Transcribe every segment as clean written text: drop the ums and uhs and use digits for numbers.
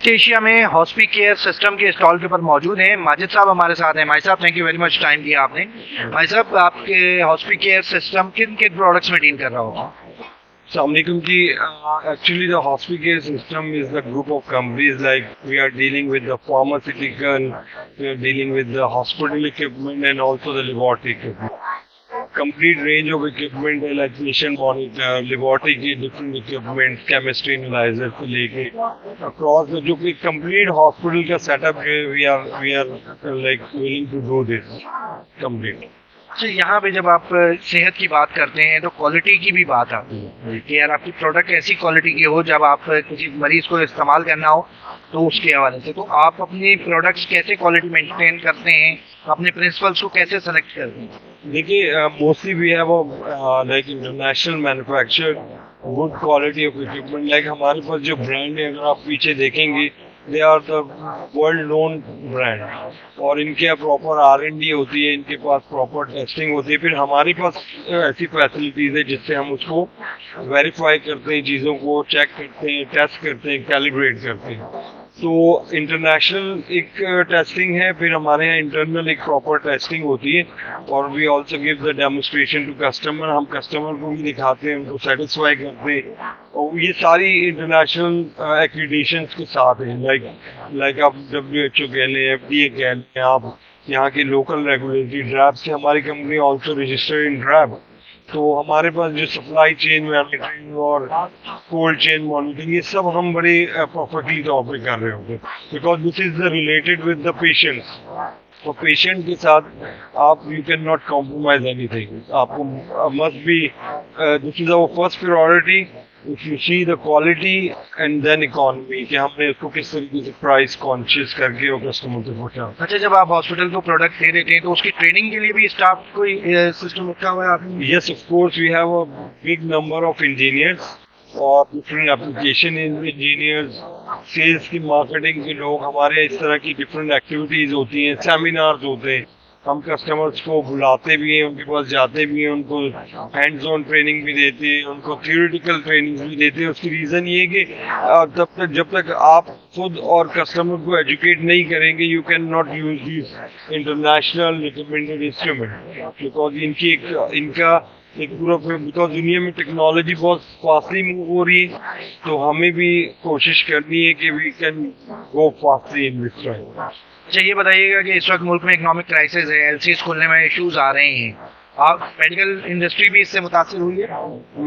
South Asia में हॉस्पिकेयर system के stall के ऊपर मौजूद हैं। माजिद साहब हमारे साथ हैं। भाई साहब, thank you very much, time दिया आपने। भाई साहब, आपके हॉस्पिकेयर सिस्टम किन किन प्रोडक्ट्स में डील कर रहा होगा? Assalamualaikum ji. Actually, the Hospicare system is a group of companies. Like we are dealing with the pharmaceutical, we are dealing with the hospital equipment and also the laboratory equipment. Complete range of equipment है, like patient monitor, laboratory के different equipment, chemistry analyzer से लेके across the जो कि complete hospital का setup है, we are like willing to do this complete. अच्छा, यहाँ पे जब आप सेहत की बात करते हैं तो क्वालिटी की भी बात आती है कि यार आपकी प्रोडक्ट ऐसी क्वालिटी की हो, जब आप किसी मरीज को इस्तेमाल करना हो तो उसके हवाले से तो आप अपनी प्रोडक्ट्स कैसे क्वालिटी मेंटेन करते हैं, अपने प्रिंसिपल्स को कैसे सेलेक्ट करते हैं? देखिए, mostly we have like international manufacture good quality of equipment. Like हमारे पास जो ब्रांड है, अगर आप पीछे देखेंगे, they are the world known brand और इनके प्रॉपर R&D होती है, इनके पास प्रॉपर टेस्टिंग होती है। फिर हमारे पास ऐसी फैसिलिटीज है जिससे हम उसको वेरीफाई करते हैं, चीज़ों को चेक करते हैं, टेस्ट करते हैं, कैलिब्रेट करते हैं। तो इंटरनेशनल एक टेस्टिंग है, फिर हमारे यहाँ इंटरनल एक प्रॉपर टेस्टिंग होती है और we also give the demonstration to customer. हम कस्टमर को भी दिखाते हैं, उनको सेटिस्फाई करते हैं और ये सारी इंटरनेशनल एक्रीडिटेशंस के साथ हैं। लाइक आप WHO कह लें, FDA कह लें, आप यहाँ की लोकल रेगुलेटरी ड्रैब से हमारी company also registered in drab. तो हमारे पास जो सप्लाई चेन मॉनिटरिंग और कोल्ड चेन मॉनिटरिंग, ये सब हम बड़े परफेक्टली तौर पे कर रहे होंगे, because this is related with the patients. तो पेशेंट के साथ आप you can not compromise anything. आपको must be this is our first priority. If you see the quality and then economy, कि हमने उसको किस तरीके से प्राइस कॉन्शियस करके और कस्टमर तक पहुंचा। अच्छा, जब आप हॉस्पिटल को प्रोडक्ट दे देते हैं तो उसकी ट्रेनिंग के लिए भी स्टाफ कोई सिस्टम रखा हुआ है आपने? Yes, of course, we have a big number of engineers और different application engineers, sales की marketing के लोग। हमारे इस तरह की different activities होती हैं, seminars होते हैं, हम कस्टमर्स को बुलाते भी हैं, उनके पास जाते भी हैं, उनको हैंड्स ऑन ट्रेनिंग भी देते हैं, उनको थियोरेटिकल ट्रेनिंग भी देते हैं। उसकी रीज़न ये है कि जब तक आप खुद और कस्टमर को एजुकेट नहीं करेंगे, you can not use this international recommended instrument, because इनका एक पूरा, बिकॉज दुनिया में टेक्नोलॉजी बहुत फास्टली मूव हो रही है, तो हमें भी कोशिश करनी है कि we can go fastly in this time. अच्छा, ये बताइएगा कि इस वक्त मुल्क में इकोनॉमिक क्राइसिस है, LCs खुलने में इश्यूज आ रहे हैं, आप मेडिकल इंडस्ट्री भी इससे मुतासिर हुई है?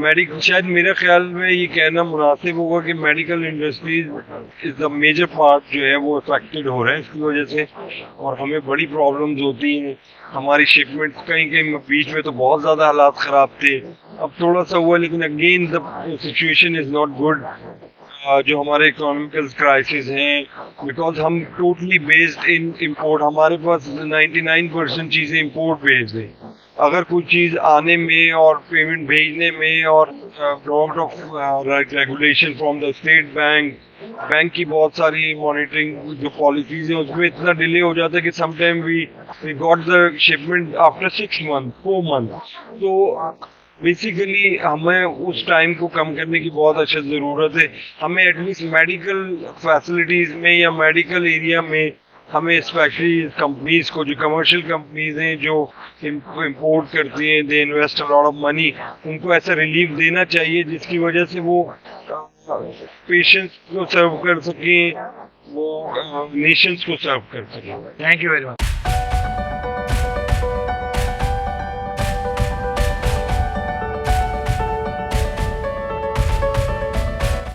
मेडिकल, शायद मेरे ख्याल में ये कहना मुनासिब होगा कि medical industries is the major part जो है वो अफेक्टेड हो रहे हैं इसकी वजह से, और हमें बड़ी प्रॉब्लम्स होती हैं। हमारी शिपमेंट कहीं कहीं बीच में तो बहुत ज़्यादा हालात ख़राब थे, अब थोड़ा सा हुआ, लेकिन again the situation is not good. जो हमारे इकोनॉमिकल क्राइसिस हैं, बिकॉज हम टोटली बेस्ड इन इंपोर्ट, हमारे पास 99% चीज़ें इंपोर्ट बेस्ड हैं। अगर कोई चीज़ आने में और पेमेंट भेजने में और lot of regulation from the state bank की बहुत सारी मॉनिटरिंग जो पॉलिसीज हैं, उसमें इतना डिले हो जाता है कि sometime we got the shipment after 6 month 4 month. तो बेसिकली हमें उस टाइम को कम करने की बहुत अच्छी ज़रूरत है। हमें एटलीस्ट मेडिकल फैसिलिटीज़ में या मेडिकल एरिया में हमें स्पेशली कंपनीज को, जो कमर्शियल कंपनीज हैं जो इंपोर्ट करती हैं, they invest a lot of money, उनको ऐसा रिलीफ देना चाहिए जिसकी वजह से वो पेशेंट्स को सर्व कर सकें, वो नेशंस को सर्व कर सकें। Thank you very much.